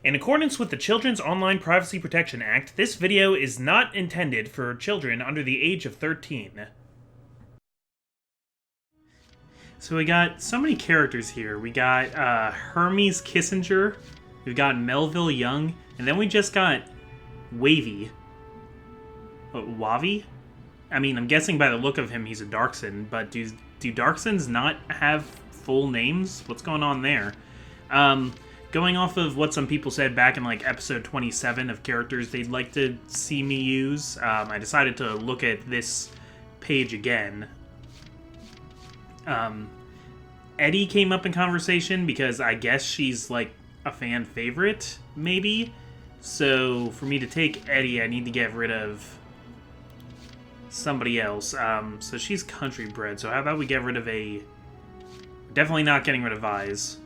In accordance with the Children's Online Privacy Protection Act, this video is not intended for children under the age of 13. So we got so many characters here. We got Hermes Kissinger, we've got Melville Young, and then we just got Wavy. Wavi? I mean, I'm guessing by the look of him he's a Darkson, but do Darksons not have full names? What's going on there? Going off of what some people said back in like episode 27 of characters they'd like to see me use, I decided to look at this page again. Eddie came up in conversation because I guess she's like a fan favorite, maybe. So for me to take Eddie, I need to get rid of somebody else. So she's country bred, so how about we get rid of definitely not getting rid of Vise.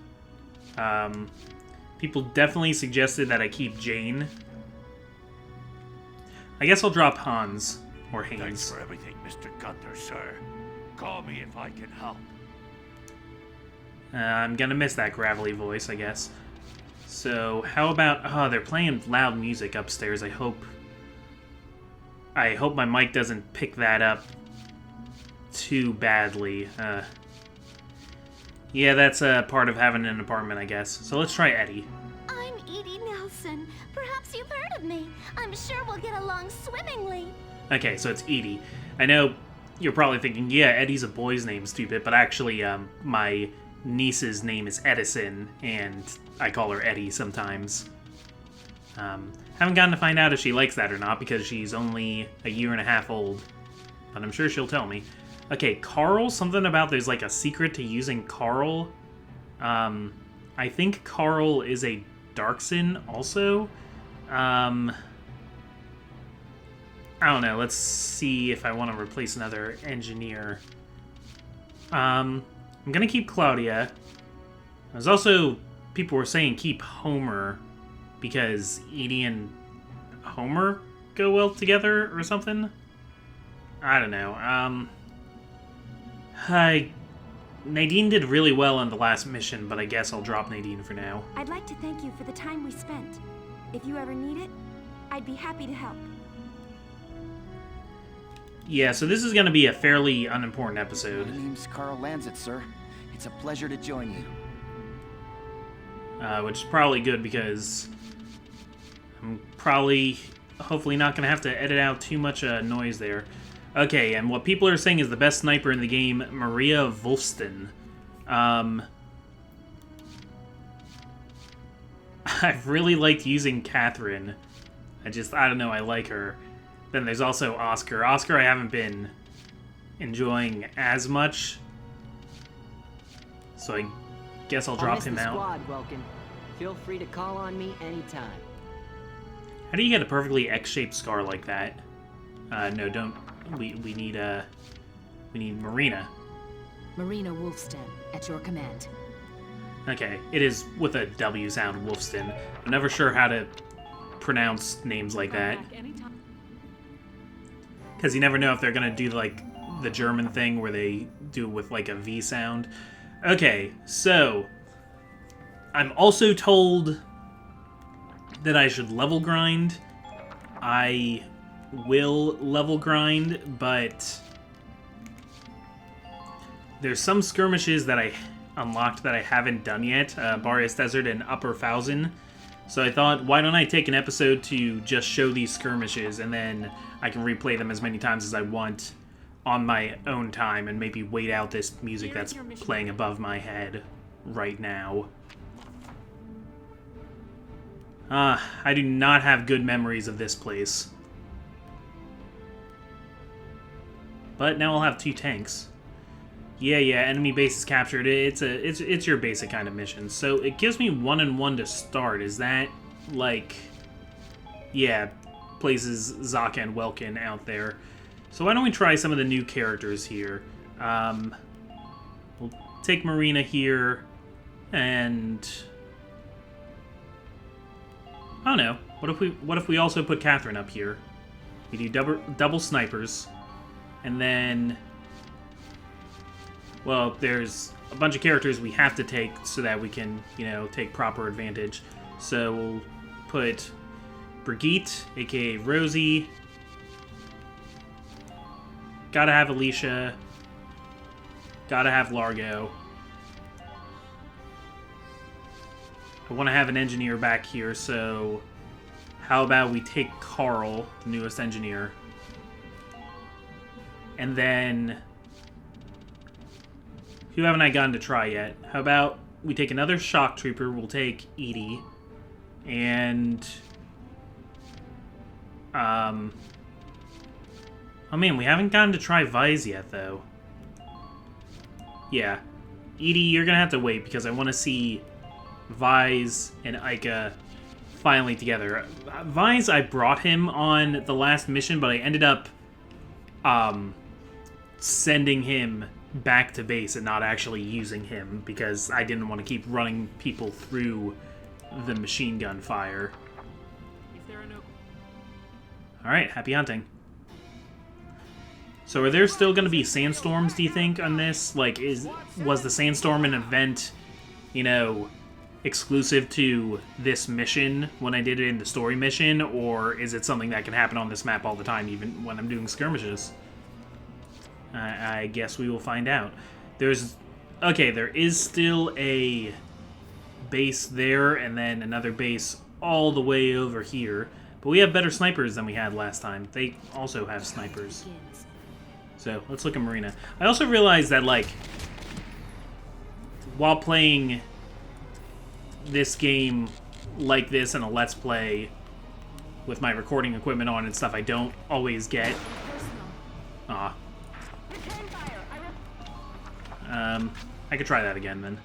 People definitely suggested that I keep Jane. I guess I'll drop Hans, or Haynes. Thanks for everything, Mr. Gunther, sir. Call me if I can help. I'm gonna miss that gravelly voice, I guess. So, how about... Oh, they're playing loud music upstairs. I hope my mic doesn't pick that up too badly. Yeah, that's a part of having an apartment, I guess. So let's try Eddie. I'm Edie Nelson. Perhaps you've heard of me. I'm sure we'll get along swimmingly. Okay, so it's Edie. I know you're probably thinking, yeah, Eddie's a boy's name, stupid, but actually, my niece's name is Edison, and I call her Eddie sometimes. Haven't gotten to find out if she likes that or not, because she's only a year and a half old. But I'm sure she'll tell me. Okay, Carl, something about there's like a secret to using Carl. I think Carl is a Darkson also. I don't know, let's see if I want to replace another engineer. I'm gonna keep Claudia. There's also, people were saying keep Homer, because Edie and Homer go well together or something? I don't know, Nadine did really well on the last mission, but I guess I'll drop Nadine for now. I'd like to thank you for the time we spent. If you ever need it, I'd be happy to help. Yeah, so this is going to be a fairly unimportant episode. My name's Carl Lanzett, sir. It's a pleasure to join you. Which is probably good because I'm probably, hopefully not going to have to edit out too much noise there. Okay, and what people are saying is the best sniper in the game, Maria Wolfston. I've really liked using Catherine. I don't know, I like her. Then there's also Oscar. Oscar I haven't been enjoying as much, so I guess I'll drop him out. Squad, Welkin. Feel free to call on me anytime. How do you get a perfectly X-shaped scar like that? No, don't. We need Marina. Marina Wolfston, at your command. Okay, it is with a W sound, Wolfston. I'm never sure how to pronounce names like that. Because you never know if they're gonna do like the German thing where they do it with like a V sound. Okay, so I'm also told that I should level grind. I will level grind, but there's some skirmishes that I unlocked that I haven't done yet. Barrios Desert and Upper Thousand. So I thought, why don't I take an episode to just show these skirmishes, and then I can replay them as many times as I want on my own time, and maybe wait out this music that's playing above my head right now. I do not have good memories of this place. But now I'll have 2 tanks. Yeah, enemy base is captured. It's your basic kind of mission. So it gives me 1 and 1 to start. Is that like, yeah, places Zaka and Welkin out there. So why don't we try some of the new characters here? We'll take Marina here, and I don't know. What if we also put Catherine up here? We do double snipers, and then, well, there's a bunch of characters we have to take so that we can, you know, take proper advantage. So we'll put Brigitte, aka Rosie. Gotta have Alicia. Gotta have Largo. I want to have an engineer back here, so how about we take Carl, the newest engineer. And then, who haven't I gotten to try yet? How about we take another shock trooper, we'll take Edie. And, oh man, we haven't gotten to try Vise yet, though. Yeah. Edie, you're gonna have to wait, because I want to see Vise and Ica finally together. Vise, I brought him on the last mission, but I ended up, sending him back to base and not actually using him, because I didn't want to keep running people through the machine gun fire. Alright, happy hunting. So are there still going to be sandstorms, do you think, on this? Like, was the sandstorm an event, you know, exclusive to this mission when I did it in the story mission, or is it something that can happen on this map all the time, even when I'm doing skirmishes? I guess we will find out. Okay, there is still a base there, and then another base all the way over here. But we have better snipers than we had last time. They also have snipers. So, let's look at Marina. I also realized that, like, while playing this game like this in a Let's Play with my recording equipment on and stuff, I don't always get... Aw. I could try that again, then.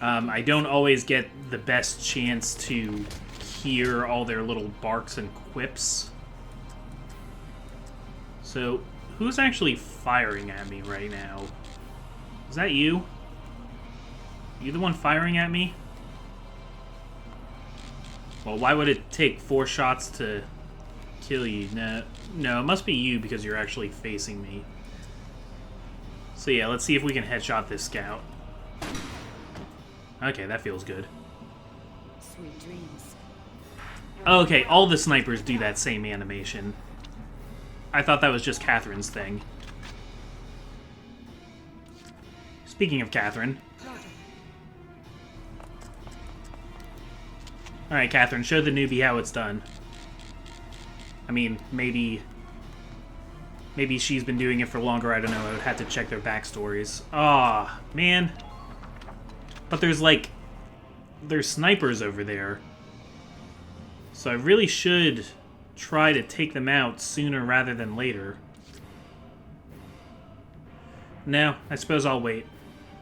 I don't always get the best chance to hear all their little barks and quips. So, who's actually firing at me right now? Is that you? You the one firing at me? Well, why would it take 4 shots to kill you? No, it must be you because you're actually facing me. So yeah, let's see if we can headshot this scout. Okay, that feels good. Sweet dreams. Okay, all the snipers do that same animation. I thought that was just Catherine's thing. Speaking of Catherine. Alright, Catherine, show the newbie how it's done. I mean, maybe she's been doing it for longer, I don't know. I would have to check their backstories. Aw, man. But there's snipers over there. So I really should try to take them out sooner rather than later. No, I suppose I'll wait.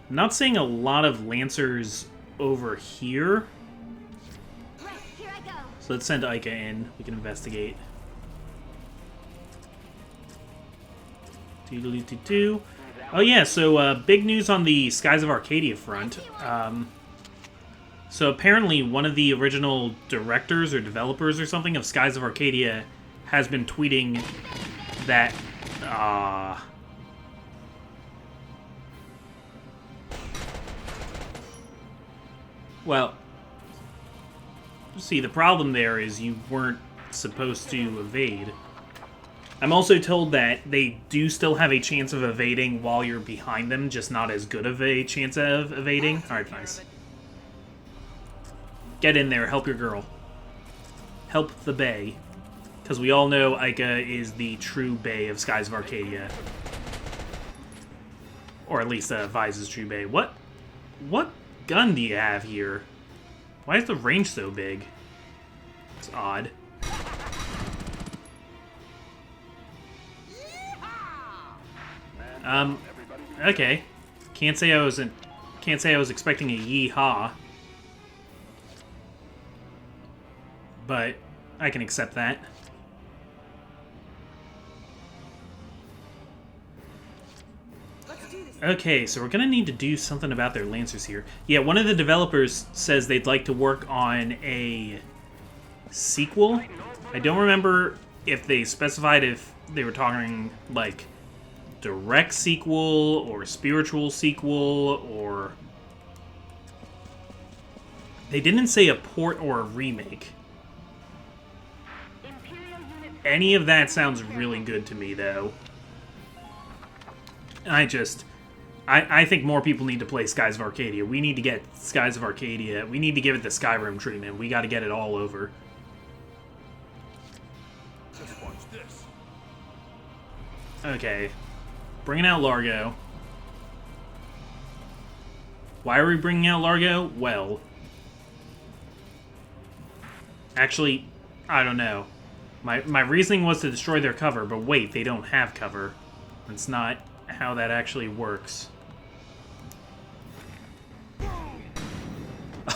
I'm not seeing a lot of Lancers over here. Right, here I go. So let's send Ica in. We can investigate. Doodly-doo-doo. Oh yeah, so big news on the Skies of Arcadia front. So apparently one of the original directors or developers or something of Skies of Arcadia has been tweeting that... Well, see, the problem there is you weren't supposed to evade. I'm also told that they do still have a chance of evading while you're behind them, just not as good of a chance of evading. Alright, nice. Get in there, help your girl. Help the Bae. Because we all know Ica is the true Bae of Skies of Arcadia. Or at least Vise's true Bae. What gun do you have here? Why is the range so big? It's odd. Okay. Can't say I was expecting a yee-haw. But I can accept that. Okay, so we're gonna need to do something about their Lancers here. Yeah, one of the developers says they'd like to work on a sequel. I don't remember if they specified if they were talking, like, direct sequel or spiritual sequel or... They didn't say a port or a remake. Any of that sounds really good to me, though. I think more people need to play Skies of Arcadia. We need to get Skies of Arcadia. We need to give it the Skyrim treatment. We got to get it all over. Just watch this. Okay. Bringing out Largo. Why are we bringing out Largo? Well, actually, I don't know. My reasoning was to destroy their cover, but wait, they don't have cover. That's not how that actually works.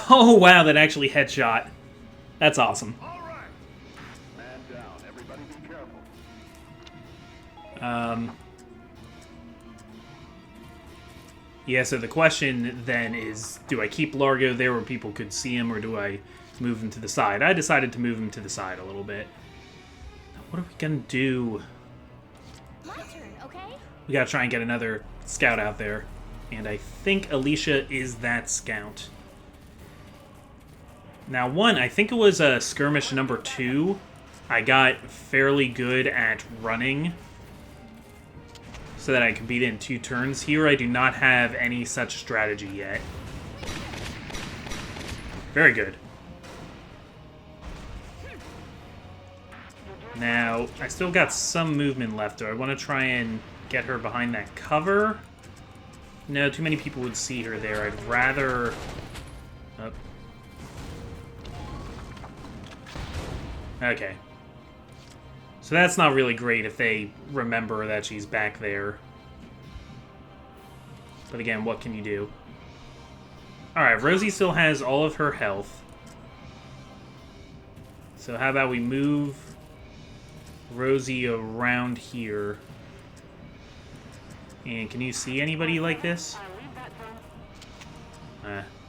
Oh, wow, that actually headshot. That's awesome. All right. Man down. Everybody be careful. Yeah, so the question then is, do I keep Largo there where people could see him, or do I move him to the side? I decided to move him to the side a little bit. What are we gonna do? My turn, okay? We gotta try and get another scout out there. And I think Alicia is that scout. Now, I think it was skirmish number 2. I got fairly good at running so that I could beat it in 2 turns. Here, I do not have any such strategy yet. Very good. Now, I still got some movement left. Do I want to try and get her behind that cover? No, too many people would see her there. I'd rather... Oh. Okay. So that's not really great if they remember that she's back there. But again, what can you do? Alright, Rosie still has all of her health. So how about we move Rosie around here. And can you see anybody like this?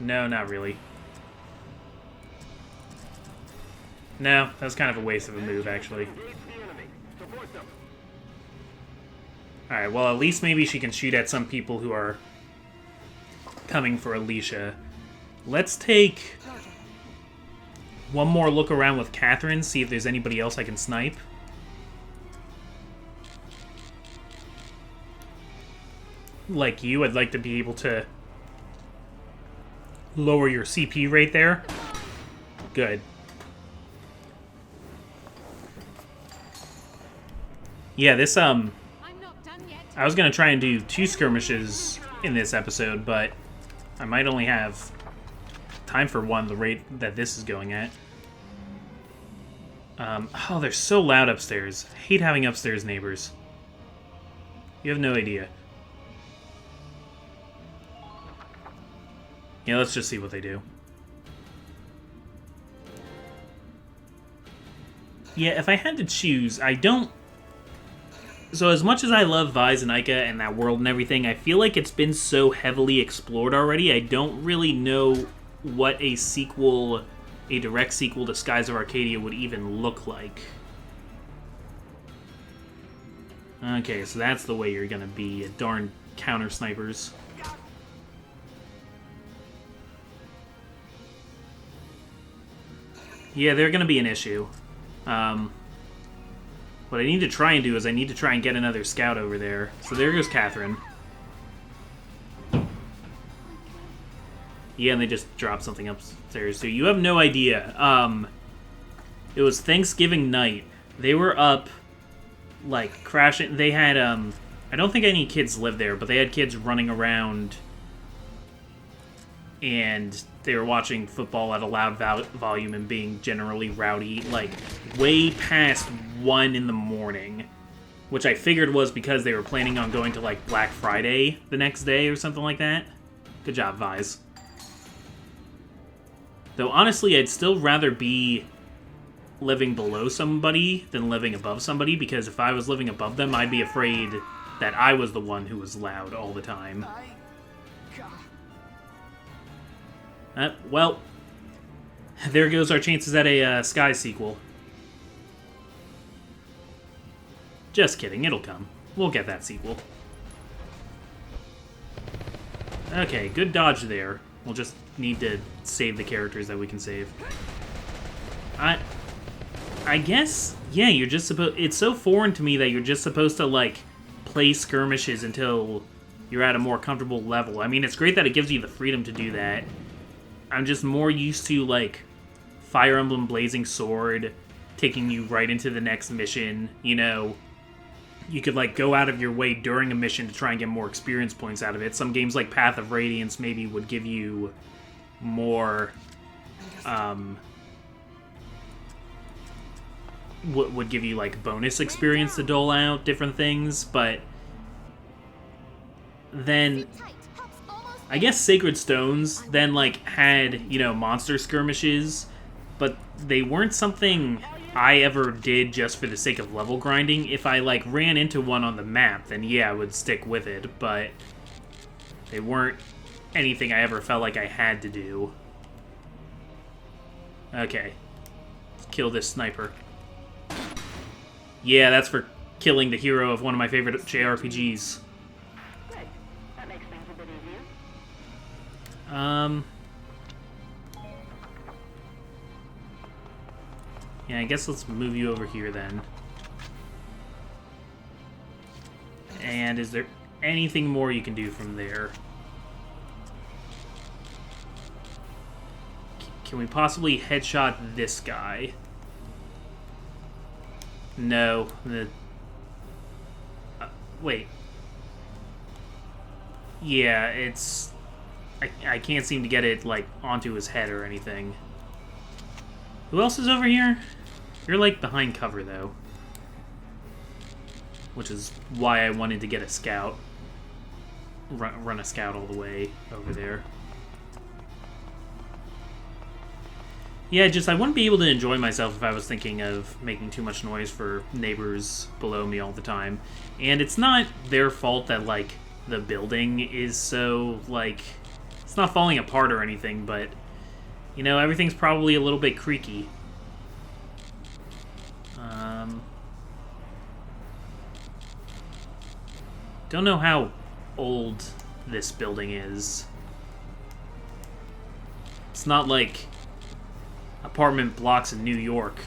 No, not really. No, that was kind of a waste of a move, actually. Alright, well, at least maybe she can shoot at some people who are coming for Alicia. Let's take one more look around with Catherine, see if there's anybody else I can snipe. Like you, I'd like to be able to lower your CP rate there. Good. Yeah, this, I was gonna try and do 2 skirmishes in this episode, but I might only have time for 1, the rate that this is going at. Oh, they're so loud upstairs. I hate having upstairs neighbors. You have no idea. Yeah, let's just see what they do. Yeah, if I had to choose, I don't... So as much as I love Vise and Ica and that world and everything, I feel like it's been so heavily explored already, I don't really know what a sequel, a direct sequel to Skies of Arcadia would even look like. Okay, so that's the way you're gonna be, darn counter snipers. Yeah, they're gonna be an issue. What I need to try and do is I need to try and get another scout over there. So there goes Catherine. Yeah, and they just dropped something upstairs. So you have no idea. It was Thanksgiving night. They were up, like, crashing. They had, I don't think any kids lived there, but they had kids running around. And they were watching football at a loud volume and being generally rowdy, like, way past 1 in the morning. Which I figured was because they were planning on going to, like, Black Friday the next day or something like that. Good job, Vise. Though, honestly, I'd still rather be living below somebody than living above somebody, because if I was living above them, I'd be afraid that I was the one who was loud all the time. Well, there goes our chances at a Sky sequel. Just kidding, it'll come. We'll get that sequel. Okay, good dodge there. We'll just need to save the characters that we can save. I guess, yeah, you're just supposed... It's so foreign to me that you're just supposed to, like, play skirmishes until you're at a more comfortable level. I mean, it's great that it gives you the freedom to do that. I'm just more used to, like, Fire Emblem Blazing Sword taking you right into the next mission, you know. You could, like, go out of your way during a mission to try and get more experience points out of it. Some games like Path of Radiance maybe would give you more, would give you, like, bonus experience to dole out different things, but then I guess Sacred Stones then, like, had, you know, monster skirmishes, but they weren't something I ever did just for the sake of level grinding. If I, like, ran into one on the map, then yeah, I would stick with it, but they weren't anything I ever felt like I had to do. Okay. Let's kill this sniper. Yeah, that's for killing the hero of one of my favorite JRPGs. That makes things a bit easier. Yeah, I guess let's move you over here then. And is there anything more you can do from there? Can we possibly headshot this guy? No. Wait. Yeah, it's... I can't seem to get it, like, onto his head or anything. Who else is over here? You're, like, behind cover, though. Which is why I wanted to get a scout. Run a scout all the way over there. Yeah, just I wouldn't be able to enjoy myself if I was thinking of making too much noise for neighbors below me all the time. And it's not their fault that, like, the building is so, like... It's not falling apart or anything, but... You know, everything's probably a little bit creaky. Don't know how old this building is. It's not like apartment blocks in New York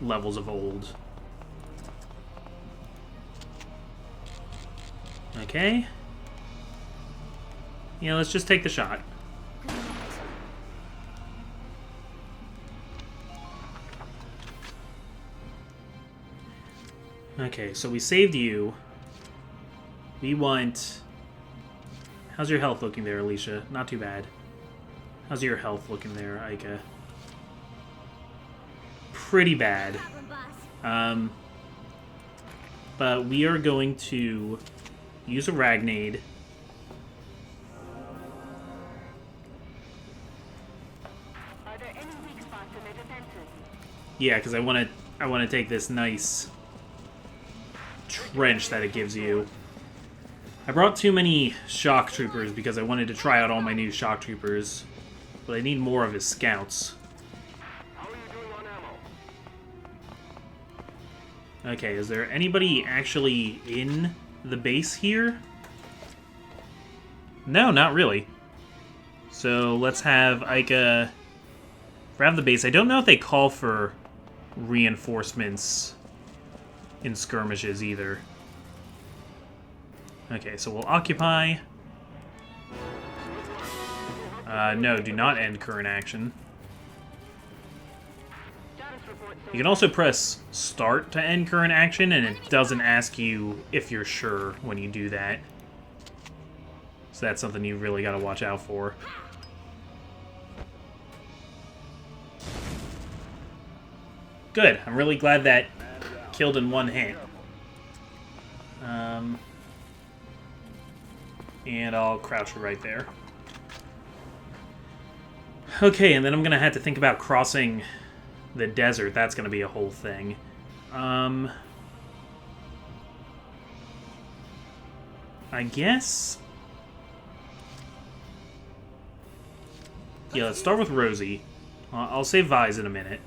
levels of old. Okay. Yeah, let's just take the shot. Okay, so we saved you. We want... How's your health looking there, Alicia? Not too bad. How's your health looking there, Aika? Pretty bad. But we are going to use a Ragnade. Are there any weak spots in their defenses? Yeah, because I want to take this nice trench that it gives you. I brought too many shock troopers because I wanted to try out all my new shock troopers, but I need more of his scouts. How are you doing on ammo? Okay, is there anybody actually in the base here? No, not really. So let's have Aika grab the base. I don't know if they call for reinforcements in skirmishes either. Okay, so we'll occupy. No, do not end current action. You can also press start to end current action, and it doesn't ask you if you're sure when you do that. So that's something you really gotta watch out for. Good, I'm really glad that killed in one hit. And I'll crouch right there. Okay, and then I'm gonna have to think about crossing the desert. That's gonna be a whole thing. I guess... Yeah, let's start with Rosie. I'll save Vise in a minute.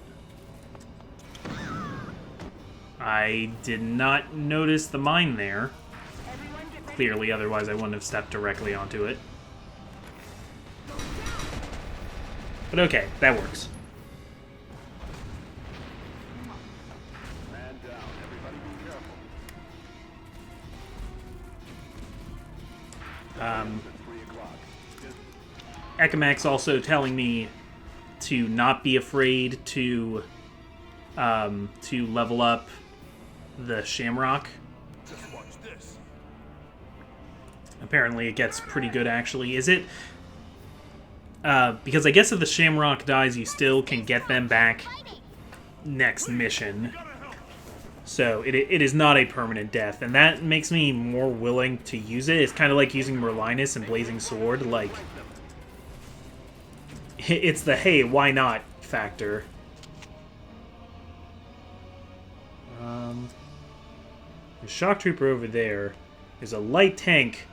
I did not notice the mine there. Clearly, otherwise I wouldn't have stepped directly onto it. But okay, that works. Man down. Everybody be careful. 3 o'clock. Ekamax also telling me to not be afraid to level up the Shamrock. Just watch this. Apparently it gets pretty good, actually. Is it? Because I guess if the Shamrock dies, you still can get them back next mission. So it is not a permanent death, and that makes me more willing to use it. It's kind of like using Merlinus and Blazing Sword. Like, it's the, hey, why not factor. There's Shock Trooper over there. There's a light tank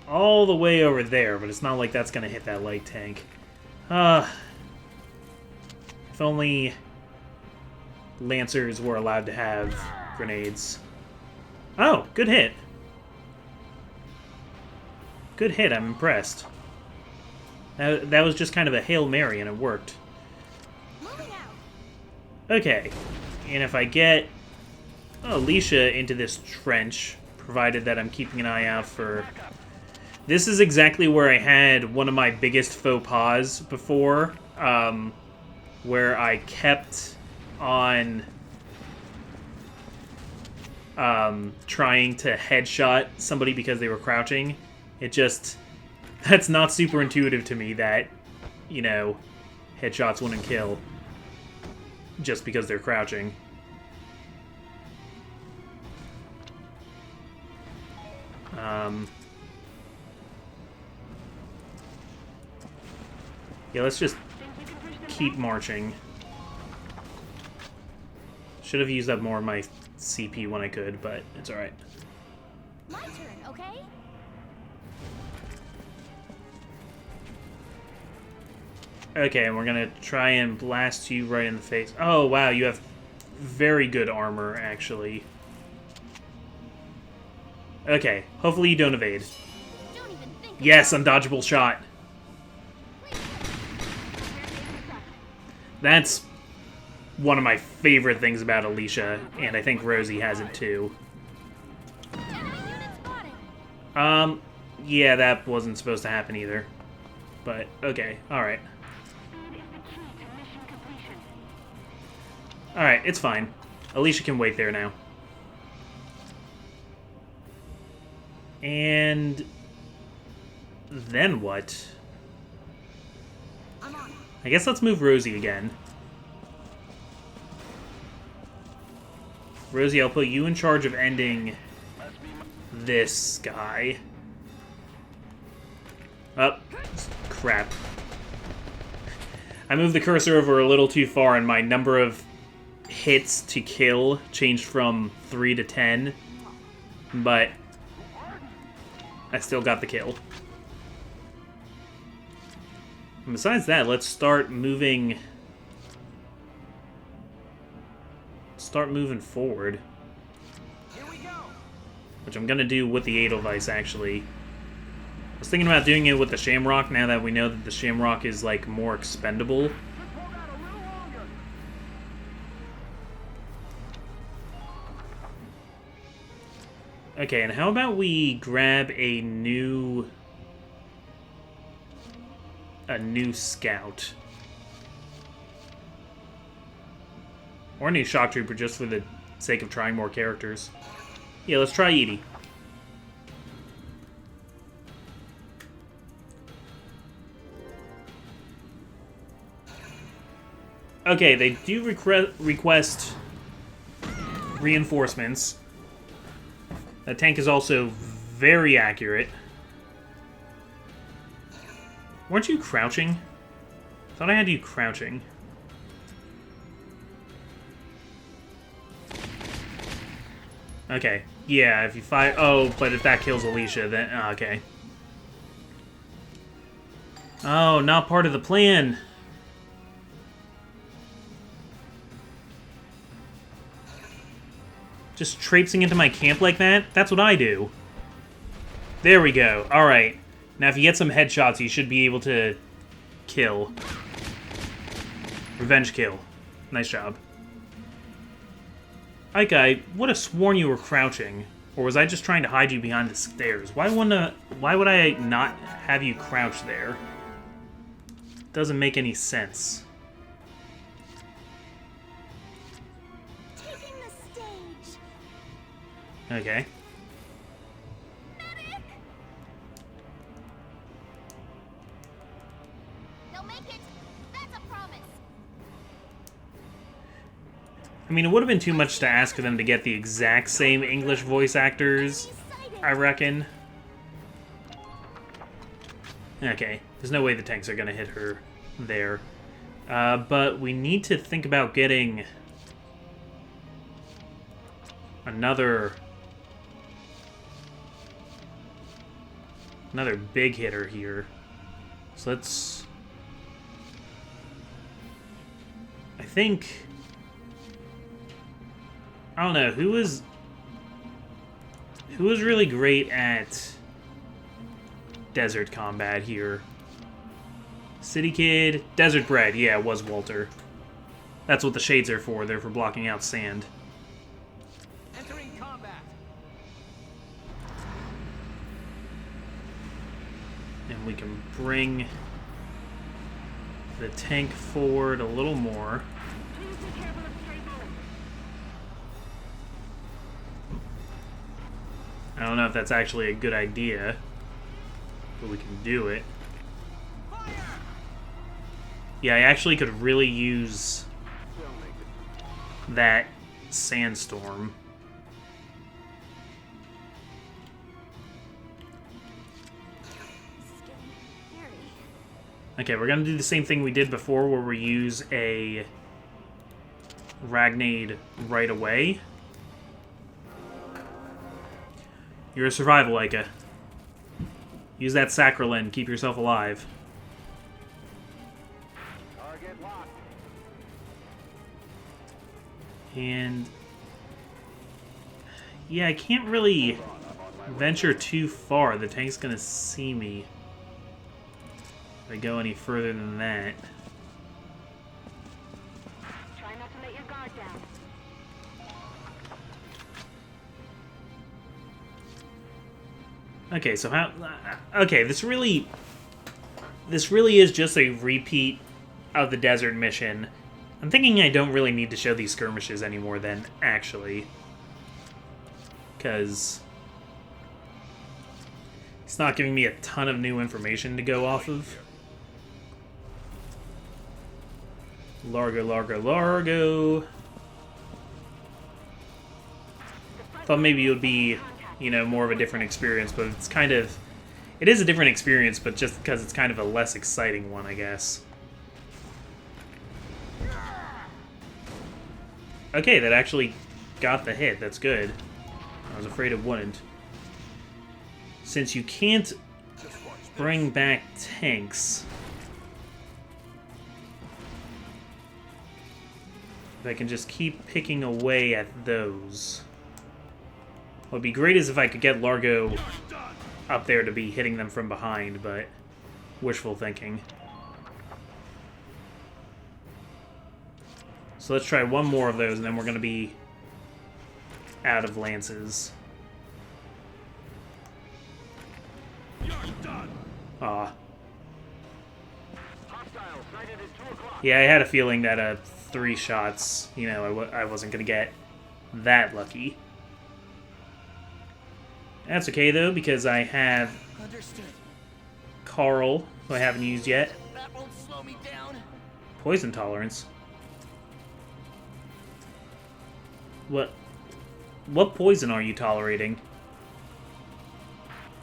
all the way over there, but it's not like that's going to hit that light tank. If only Lancers were allowed to have grenades. Oh, good hit. Good hit, I'm impressed. That was just kind of a Hail Mary, and it worked. Okay, and if I get Alicia into this trench, provided that I'm keeping an eye out for... This is exactly where I had one of my biggest faux pas before, where I kept on trying to headshot somebody because they were crouching. It just... That's not super intuitive to me that, you know, headshots wouldn't kill just because they're crouching. Yeah, let's just keep marching. Should have used up more of my CP when I could, but it's alright. My turn, okay? Okay, and we're gonna try and blast you right in the face. Oh, wow, you have very good armor, actually. Okay, hopefully you don't evade. Don't even think Yes, undodgeable shot. That's one of my favorite things about Alicia, and I think Rosie has it too. enemy unit spotted. Yeah, that wasn't supposed to happen either. But, okay, alright. Speed is the key to mission completion. Alright, it's fine. Alicia can wait there now. And... then what? I guess let's move Rosie again. Rosie, I'll put you in charge of ending this guy. Oh, crap. I moved the cursor over a little too far and my number of hits to kill changed from 3 to 10. But I still got the kill. And besides that, let's start moving... forward. Here we go. Which I'm gonna do with the Edelweiss, actually. I was thinking about doing it with the Shamrock, now that we know that the Shamrock is, like, more expendable. Okay, and how about we grab a new scout? Or a new shock trooper, just for the sake of trying more characters. Yeah, let's try Edie. Okay, they do request reinforcements. That tank is also very accurate. Weren't you crouching? I thought I had you crouching. Okay. Yeah, if you fire... Oh, but if that kills Alicia, then... okay. Oh, not part of the plan. Just traipsing into my camp like that? That's what I do. There we go. Alright. Now, if you get some headshots, you should be able to kill. Revenge kill. Nice job. Ike, I would have sworn you were crouching. Or was I just trying to hide you behind the stairs? Why would I not have you crouch there? Doesn't make any sense. Taking the stage. Okay. Medic! They'll make it. That's a promise. I mean, it would have been too much to ask for them to get the exact same English voice actors, I reckon. Okay, there's no way the tanks are gonna hit her there. But we need to think about getting another big hitter here. So let's... I think... I don't know, who was really great at desert combat here? City Kid, Desert Bread, yeah, it was Walter. That's what the shades are for, they're for blocking out sand. Entering combat. And we can bring the tank forward a little more. Please be careful of stray bullets. I don't know if that's actually a good idea, but we can do it. Yeah, I actually could really use that sandstorm. Okay, we're gonna do the same thing we did before, where we use a Ragnade right away. You're a survival, Ica. Use that Sacralin, keep yourself alive. Target locked. And... yeah, I can't really venture too far. The tank's gonna see me if I go any further than that. Try not to let your guard down. Okay, so how... okay, this really is just a repeat of the desert mission. I'm thinking I don't really need to show these skirmishes anymore then, actually. Because it's not giving me a ton of new information to go off of. Largo, Largo, Largo. Thought maybe it would be, you know, more of a different experience, but it's kind of... it is a different experience, but just because it's kind of a less exciting one, I guess. Okay, that actually got the hit. That's good. I was afraid it wouldn't. Since you can't bring back tanks... if I can just keep picking away at those... what would be great is if I could get Largo up there to be hitting them from behind, but wishful thinking. So let's try one more of those, and then we're going to be out of lances. Aw. Yeah, I had a feeling that 3 shots, you know, I wasn't going to get that lucky. That's okay, though, because I have Understood. Carl, who I haven't used yet. That won't slow me down. Poison tolerance. What poison are you tolerating?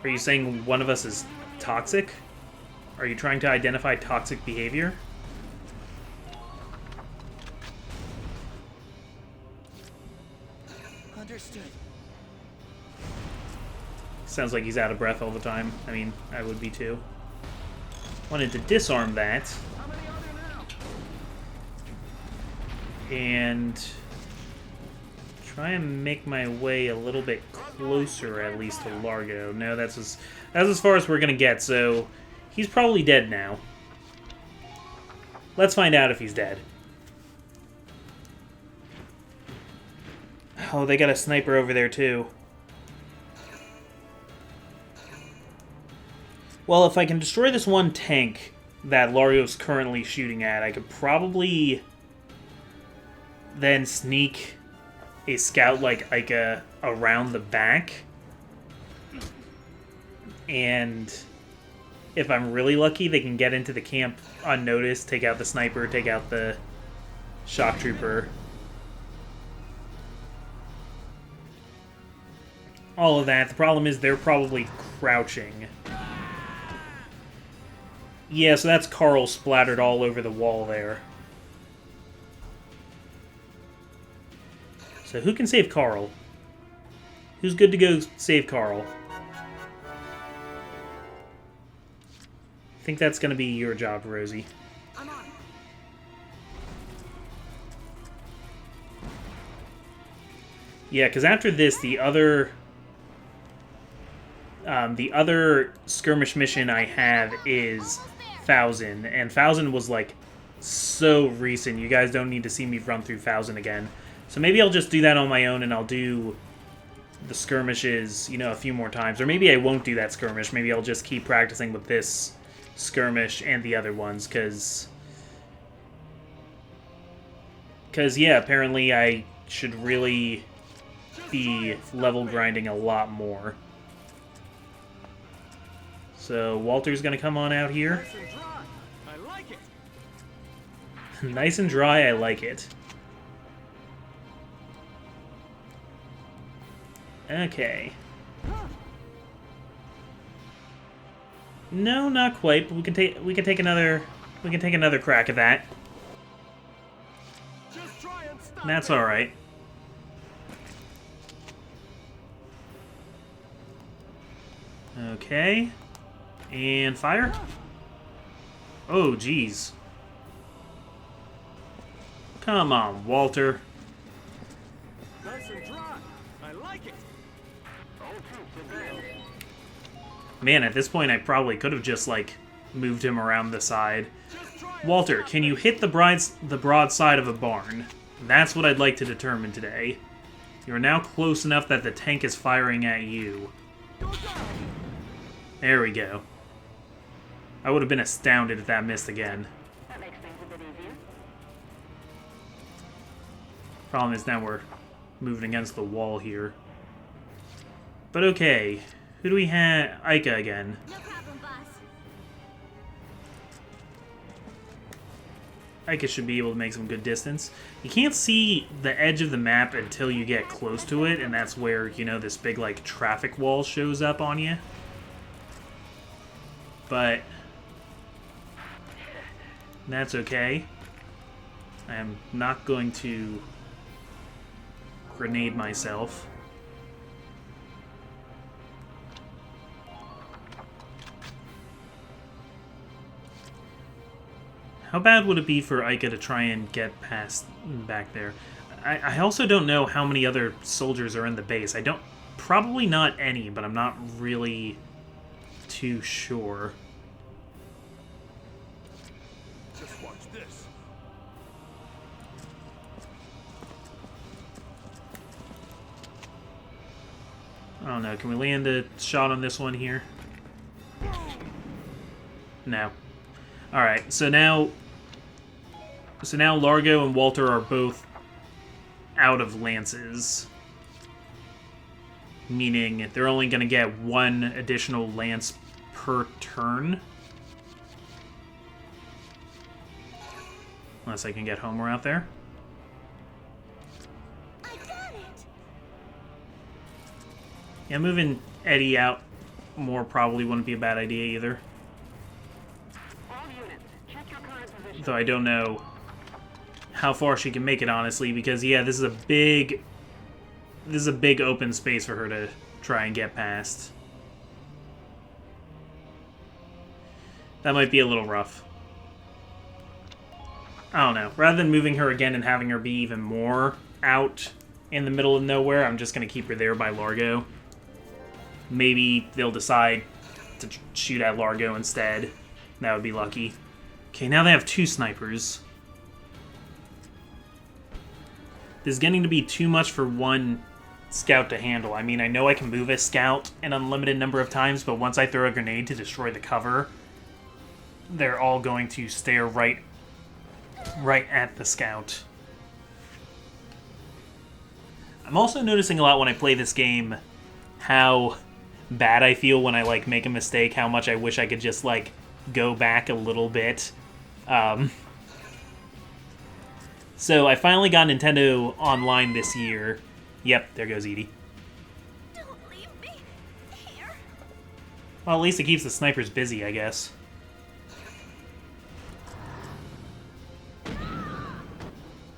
Are you saying one of us is toxic? Are you trying to identify toxic behavior? Understood. Sounds like he's out of breath all the time. I mean, I would be too. Wanted to disarm that. And try and make my way a little bit closer, at least, to Largo. No, that's as far as we're gonna get, so he's probably dead now. Let's find out if he's dead. Oh, they got a sniper over there, too. Well, if I can destroy this one tank that Lario's currently shooting at, I could probably then sneak a scout like Ica around the back. And if I'm really lucky, they can get into the camp unnoticed, take out the sniper, take out the shock trooper. All of that. The problem is they're probably crouching. Yeah, so that's Carl splattered all over the wall there. So who can save Carl? Who's good to go save Carl? I think that's going to be your job, Rosie. I'm on. Yeah, because after this, the other skirmish mission I have is 1000, and 1000 was like so recent. You guys don't need to see me run through 1000 again. So maybe I'll just do that on my own, and I'll do the skirmishes, you know, a few more times. Or maybe I won't do that skirmish. Maybe I'll just keep practicing with this skirmish and the other ones, because yeah, apparently I should really be level grinding a lot more. So Walter's gonna come on out here. Nice and dry, I like it. Okay. No, not quite, but we can take another crack at that. That's all right. Okay. And fire. Oh, jeez. Come on, Walter. Nice and dry. I like it. Man, at this point, I probably could have just, like, moved him around the side. Walter, can you hit the broad side of a barn? That's what I'd like to determine today. You're now close enough that the tank is firing at you. There we go. I would have been astounded if that missed again. That makes things a bit easier. Problem is now we're moving against the wall here. But okay. Who do we have? Ica again. No problem, boss. Ica should be able to make some good distance. You can't see the edge of the map until you get close to it, and that's where, you know, this big, like, traffic wall shows up on you. But that's okay. I am not going to grenade myself. How bad would it be for Ica to try and get past back there? I also don't know how many other soldiers are in the base. Probably not any, but I'm not really too sure. Just watch this. I don't know. Can we land a shot on this one here? No. Alright, so now Largo and Walter are both out of lances. Meaning they're only going to get one additional lance per turn. Unless I can get Homer out there. I got it. Yeah, moving Eddie out more probably wouldn't be a bad idea either. All units, check your current position. Though I don't know how far she can make it, honestly, because, yeah, this is a big open space for her to try and get past. That might be a little rough. I don't know. Rather than moving her again and having her be even more out in the middle of nowhere, I'm just going to keep her there by Largo. Maybe they'll decide to shoot at Largo instead. That would be lucky. Okay, now they have two snipers. This is getting to be too much for one scout to handle. I mean, I know I can move a scout an unlimited number of times, but once I throw a grenade to destroy the cover, they're all going to stare right at the scout. I'm also noticing a lot when I play this game how bad I feel when I, like, make a mistake, how much I wish I could just, like, go back a little bit. So I finally got Nintendo Online this year. Yep, there goes Edie. Don't leave me here. Well, at least it keeps the snipers busy, I guess.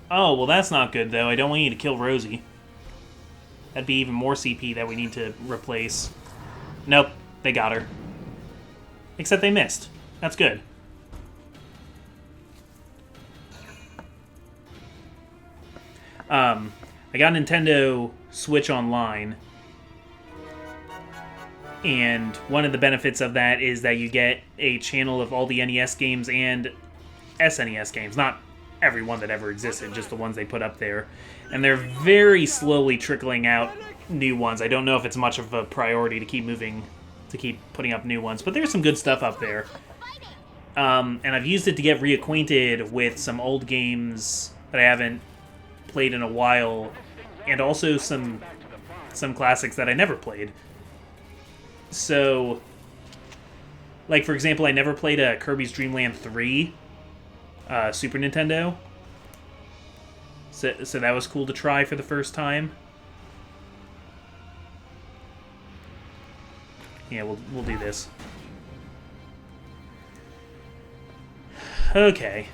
Oh, well that's not good, though. I don't want you to kill Rosie. That'd be even more CP that we need to replace. Nope, they got her. Except they missed. That's good. I got Nintendo Switch Online, and one of the benefits of that is that you get a channel of all the NES games and SNES games. Not every one that ever existed, just the ones they put up there. And they're very slowly trickling out new ones. I don't know if it's much of a priority to keep putting up new ones, but there's some good stuff up there. And I've used it to get reacquainted with some old games that I haven't played in a while, and also some classics that I never played. So, like, for example, I never played Kirby's Dream Land 3, Super Nintendo. So that was cool to try for the first time. Yeah, we'll do this. Okay.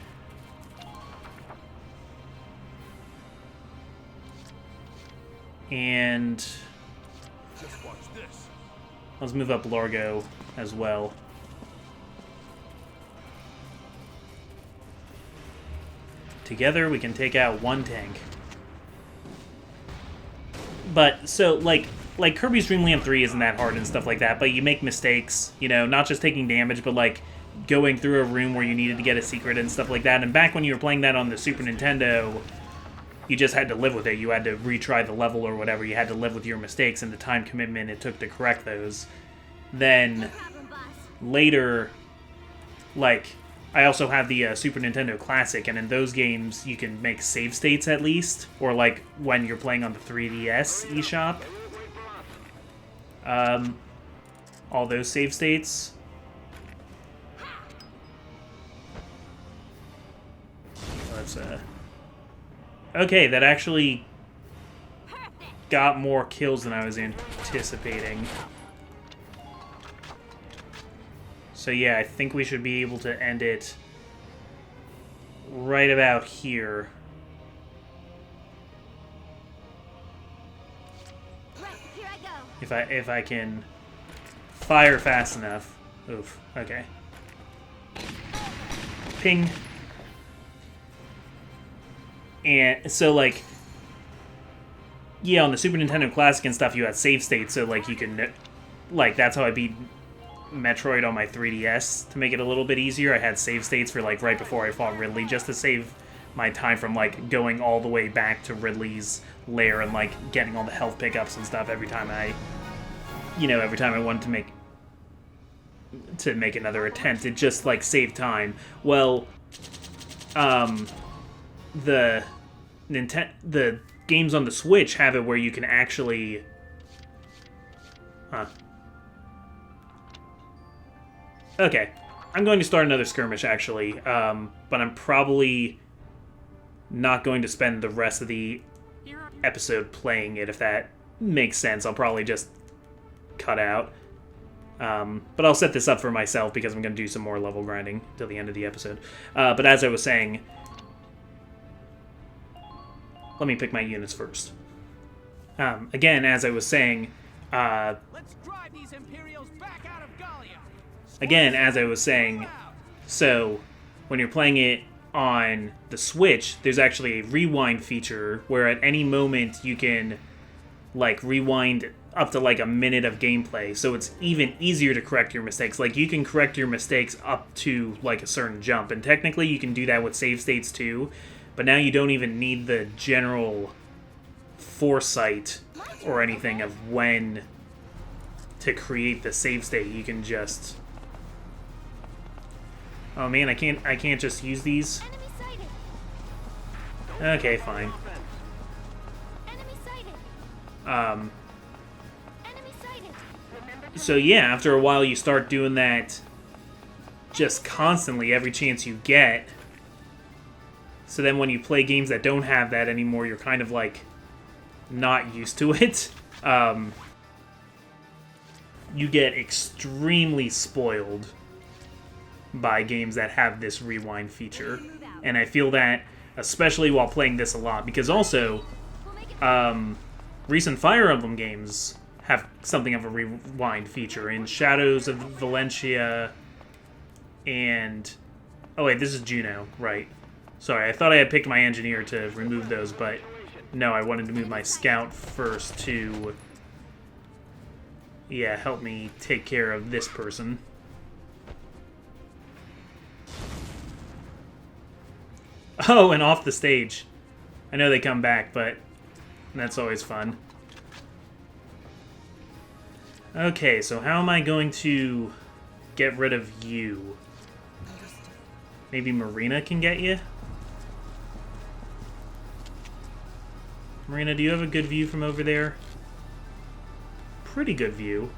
And Just watch this. let's move up Largo as well. Together we can take out one tank. But, so, like Kirby's Dream Land 3 isn't that hard and stuff like that, but you make mistakes, you know, not just taking damage, but, like, going through a room where you needed to get a secret and stuff like that. And back when you were playing that on the Super Nintendo, you just had to live with it. You had to retry the level or whatever. You had to live with your mistakes and the time commitment it took to correct those. Then, later, like, I also have the Super Nintendo Classic, and in those games, you can make save states at least, or like when you're playing on the 3DS eShop. All those save states. Let's, okay, that actually got more kills than I was anticipating. So yeah, I think we should be able to end it right about here. Right, here I go. If I can fire fast enough. Oof, okay. Ping. And so, like, yeah, on the Super Nintendo Classic and stuff, you had save states, so, like, you can, like, that's how I beat Metroid on my 3DS to make it a little bit easier. I had save states for, like, right before I fought Ridley, just to save my time from, like, going all the way back to Ridley's lair and, like, getting all the health pickups and stuff every time I wanted to make another attempt. It just, like, saved time. Well, the games on the Switch have it where you can actually... Okay, I'm going to start another skirmish, actually, but I'm probably not going to spend the rest of the episode playing it, if that makes sense. I'll probably just cut out. But I'll set this up for myself because I'm going to do some more level grinding till the end of the episode. But as I was saying, let me pick my units first. Again, as I was saying, Let's drive these Imperials back out of Gallia. again, as I was saying, so when you're playing it on the Switch, there's actually a rewind feature where at any moment you can, like, rewind up to, like, a minute of gameplay, so it's even easier to correct your mistakes. Like, you can correct your mistakes up to, like, a certain jump, and technically you can do that with save states too, but now you don't even need the general foresight or anything of when to create the save state. You can just... Oh man, I can't just use these. Enemy sighted. Okay, fine. Enemy sighted. Um, Enemy sighted. so yeah, after a while you start doing that just constantly, every chance you get. So then when you play games that don't have that anymore, you're kind of like not used to it. You get extremely spoiled by games that have this rewind feature. And I feel that especially while playing this a lot, because also recent Fire Emblem games have something of a rewind feature. In Shadows of Valencia and... Oh wait, this is Juno, right. Sorry, I thought I had picked my engineer to remove those, but no, I wanted to move my scout first to... Yeah, help me take care of this person. Oh, and off the stage. I know they come back, but that's always fun. Okay, so how am I going to get rid of you? Maybe Marina can get you? Marina, do you have a good view from over there? Pretty good view.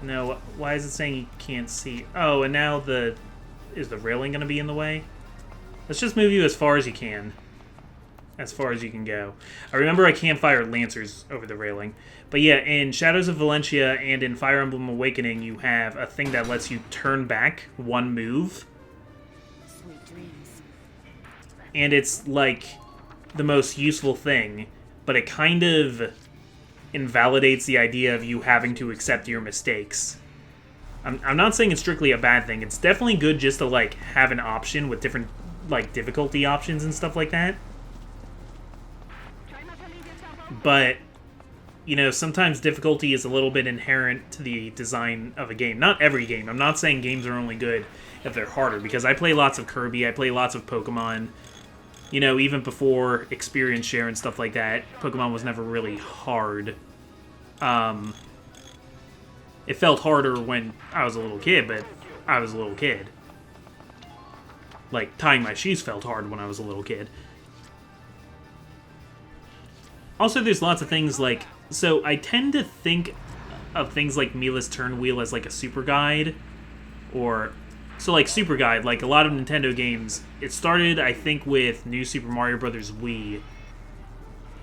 No, why is it saying you can't see? Oh, and now the... Is the railing going to be in the way? Let's just move you as far as you can. As far as you can go. I remember I can't fire Lancers over the railing. But yeah, in Shadows of Valencia and in Fire Emblem Awakening, you have a thing that lets you turn back one move. Sweet dreams. And it's like the most useful thing, but it kind of invalidates the idea of you having to accept your mistakes. I'm not saying it's strictly a bad thing. It's definitely good just to, like, have an option with different, like, difficulty options and stuff like that. But, you know, sometimes difficulty is a little bit inherent to the design of a game. Not every game. I'm not saying games are only good if they're harder, because I play lots of Kirby, I play lots of Pokemon. You know, even before experience share and stuff like that, Pokemon was never really hard. It felt harder when I was a little kid, but I was a little kid. Like, tying my shoes felt hard when I was a little kid. Also, there's lots of things like... So, I tend to think of things like Mila's Turn Wheel as like a super guide. Or... So, like, super guide, like a lot of Nintendo games, it started, I think, with New Super Mario Bros. Wii.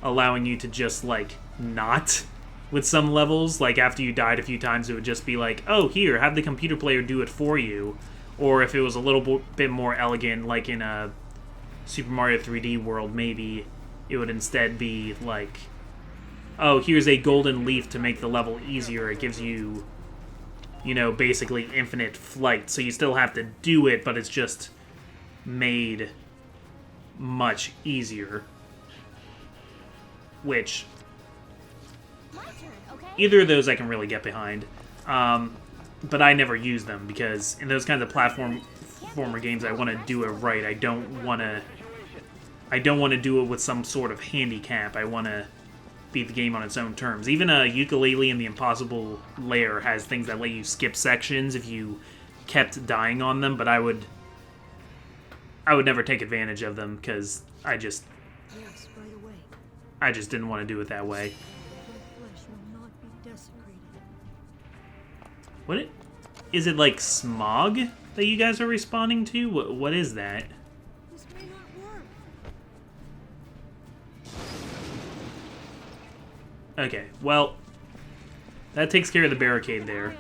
Allowing you to just, like, not... With some levels, like after you died a few times, it would just be like, oh, here, have the computer player do it for you. Or if it was a little bit more elegant, like in a Super Mario 3D world, maybe it would instead be like, oh, here's a golden leaf to make the level easier. It gives you, you know, basically infinite flight. So you still have to do it, but it's just made much easier. Which... Either of those I can really get behind, but I never use them because in those kinds of platformer games, I want to do it right. I don't want to do it with some sort of handicap. I want to beat the game on its own terms. Even a Yooka-Laylee and the Impossible Lair has things that let you skip sections if you kept dying on them, but I would never take advantage of them because I just didn't want to do it that way. What is it, like smog that you guys are responding to? What is that? This may not work. Okay, well, that takes care of the barricade there.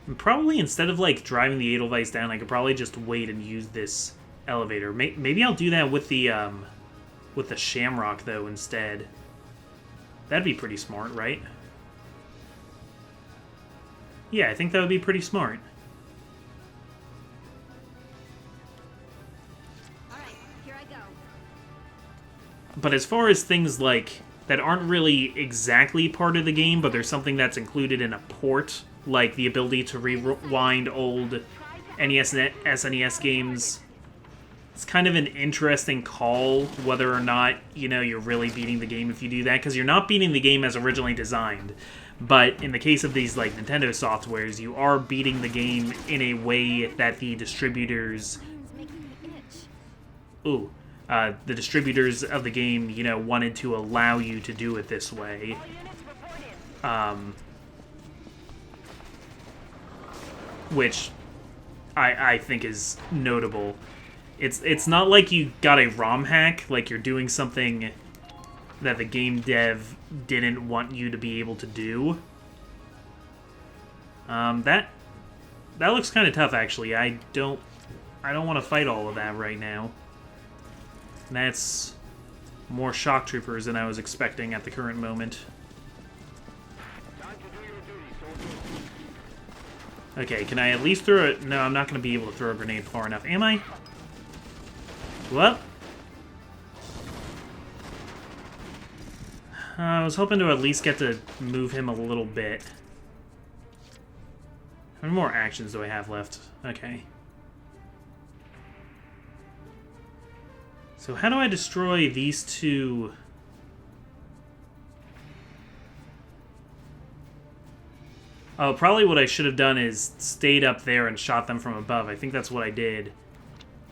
And probably instead of like driving the Edelweiss down, I could probably just wait and use this elevator. Maybe I'll do that with the Shamrock, though, instead. That'd be pretty smart, right? Yeah, I think that would be pretty smart. Alright, here I go. But as far as things like that aren't really exactly part of the game, but there's something that's included in a port, like the ability to rewind old NES and SNES games. It's kind of an interesting call whether or not, you know, you're really beating the game if you do that, because you're not beating the game as originally designed. But in the case of these, like, Nintendo softwares, you are beating the game in a way that the distributors... Ooh. The distributors of the game, you know, wanted to allow you to do it this way. Which I think is notable. It's not like you got a ROM hack, like you're doing something that the game dev didn't want you to be able to do. That looks kind of tough, actually. I don't want to fight all of that right now. That's more shock troopers than I was expecting at the current moment. Okay, can I at least throw it? No, I'm not going to be able to throw a grenade far enough. Am I? What? I was hoping to at least get to move him a little bit. How many more actions do I have left? Okay. So how do I destroy these two? Oh, probably what I should have done is stayed up there and shot them from above. I think that's what I did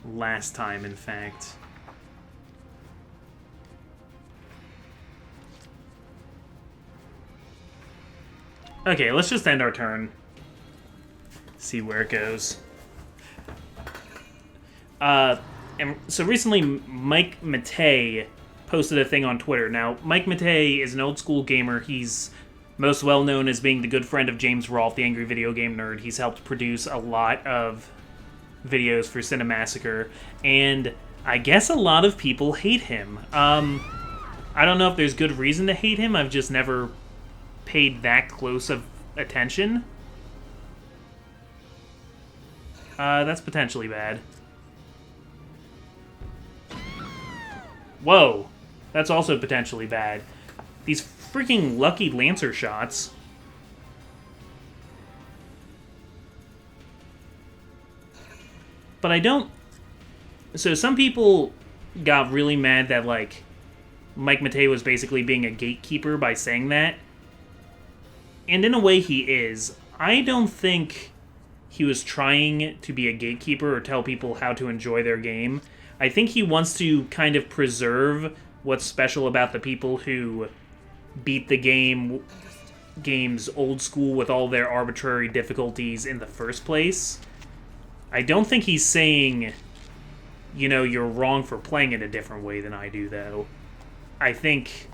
last time, in fact. Okay, let's just end our turn. See where it goes. And so recently, Mike Matei posted a thing on Twitter. Now, Mike Matei is an old school gamer. He's most well known as being the good friend of James Rolfe, the Angry Video Game Nerd. He's helped produce a lot of videos for Cinemassacre, and I guess a lot of people hate him. I don't know if there's good reason to hate him. I've just never paid that close of attention. That's potentially bad. Whoa, that's also potentially bad. These freaking lucky Lancer shots. But I don't... So some people got really mad that, like, Mike Matei was basically being a gatekeeper by saying that. And in a way he is. I don't think he was trying to be a gatekeeper or tell people how to enjoy their game. I think he wants to kind of preserve what's special about the people who beat the games old school with all their arbitrary difficulties in the first place. I don't think he's saying, you know, you're wrong for playing it a different way than I do, though. I think,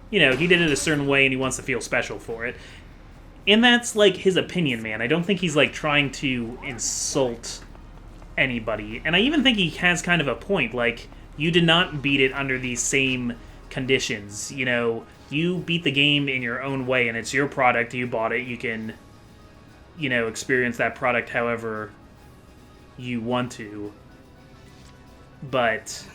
you know, he did it a certain way and he wants to feel special for it. And that's, like, his opinion, man. I don't think he's, like, trying to insult anybody. And I even think he has kind of a point. Like, you did not beat it under these same conditions. You know, you beat the game in your own way, and it's your product. You bought it. You can, you know, experience that product however you want to. But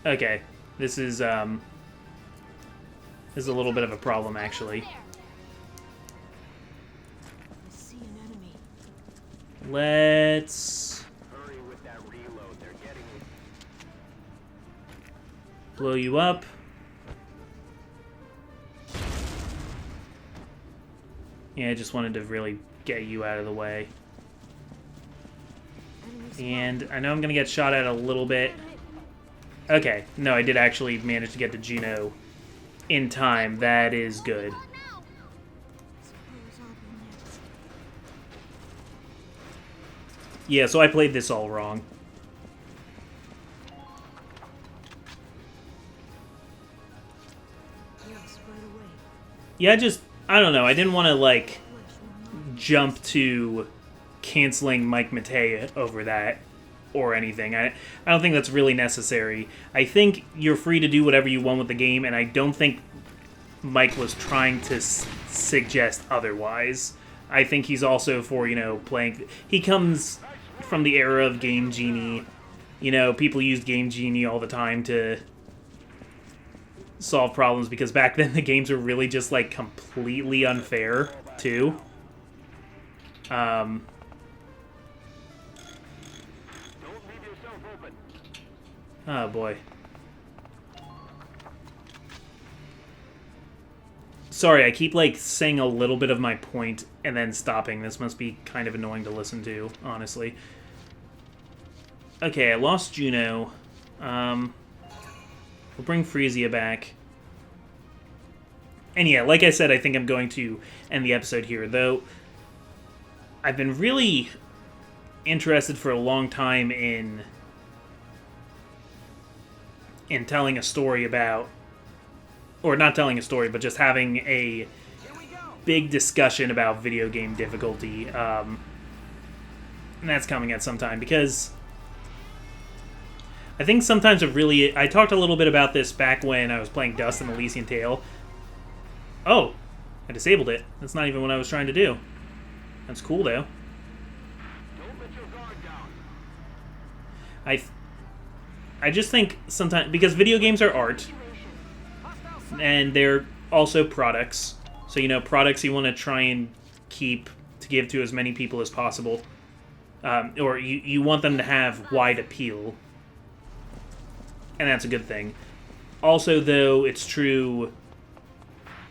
okay, this is a little bit of a problem, actually. Let's blow you up. Yeah, I just wanted to really get you out of the way. And I know I'm going to get shot at a little bit. Okay, no, I did actually manage to get to Gino in time. That is good. Yeah, so I played this all wrong. Yeah, I don't know, I didn't want to, like, jump to canceling Mike Matei over that or anything. I don't think that's really necessary. I think you're free to do whatever you want with the game, and I don't think Mike was trying to suggest otherwise. I think he's also for, you know, playing... He comes from the era of Game Genie, You know, people used Game Genie all the time to solve problems because back then the games were really just, like, completely unfair, too. Don't leave yourself open. Oh, boy. Sorry, I keep, like, saying a little bit of my point and then stopping. This must be kind of annoying to listen to, honestly. Okay, I lost Juno. We'll bring Frisia back. And yeah, like I said, I think I'm going to end the episode here, though I've been really interested for a long time in telling a story about, or not telling a story, but just having a big discussion about video game difficulty. And that's coming at some time, because I think sometimes I talked a little bit about this back when I was playing Dust and Elysian Tale. Oh, I disabled it. That's not even what I was trying to do. That's cool, though. Don't let your guard down. I just think sometimes, because video games are art, and they're also products. So, you know, products you want to try and keep to give to as many people as possible. Or you want them to have wide appeal. And that's a good thing. Also, though, it's true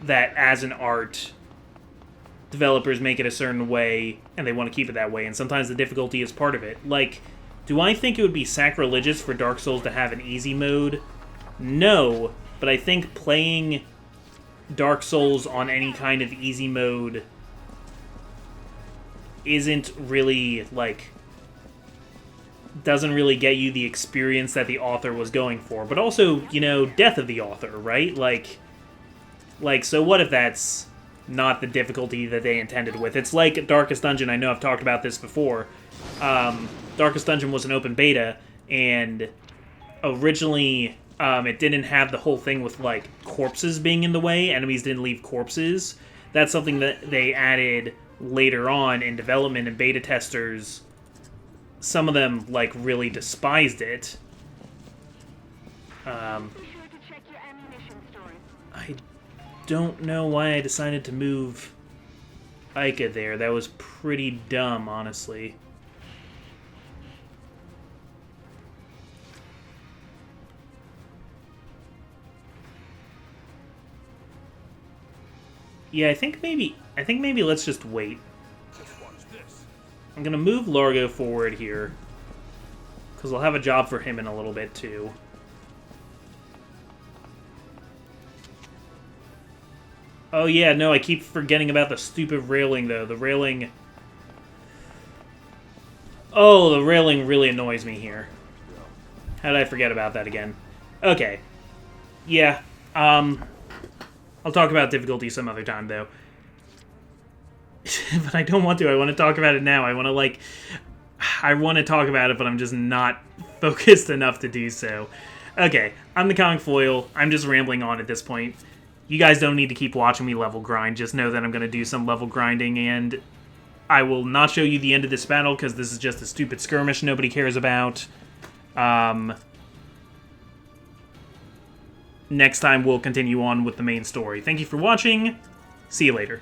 that as an art, developers make it a certain way, and they want to keep it that way, and sometimes the difficulty is part of it. Like, do I think it would be sacrilegious for Dark Souls to have an easy mode? No, but I think playing Dark Souls on any kind of easy mode isn't really, like, doesn't really get you the experience that the author was going for. But also, you know, death of the author, right? Like, so what if that's not the difficulty that they intended with? It's like Darkest Dungeon. I know I've talked about this before. Darkest Dungeon was an open beta, and originally it didn't have the whole thing with, like, corpses being in the way. Enemies didn't leave corpses. That's something that they added later on in development, and beta testers, some of them, like, really despised it. Be sure to check your ammunition stores. I don't know why I decided to move Ica there. That was pretty dumb, honestly. Yeah, I think maybe let's just wait. Just watch this. I'm gonna move Largo forward here, because I'll have a job for him in a little bit too. Oh yeah, no, I keep forgetting about the stupid railing, though. The railing... Oh, the railing really annoys me here. How did I forget about that again? Okay. Yeah, I'll talk about difficulty some other time, though. But I don't want to. I want to talk about it now. I want to talk about it, but I'm just not focused enough to do so. Okay, I'm the Comic Foil. I'm just rambling on at this point. You guys don't need to keep watching me level grind. Just know that I'm going to do some level grinding, and I will not show you the end of this battle, because this is just a stupid skirmish nobody cares about. Next time, we'll continue on with the main story. Thank you for watching. See you later.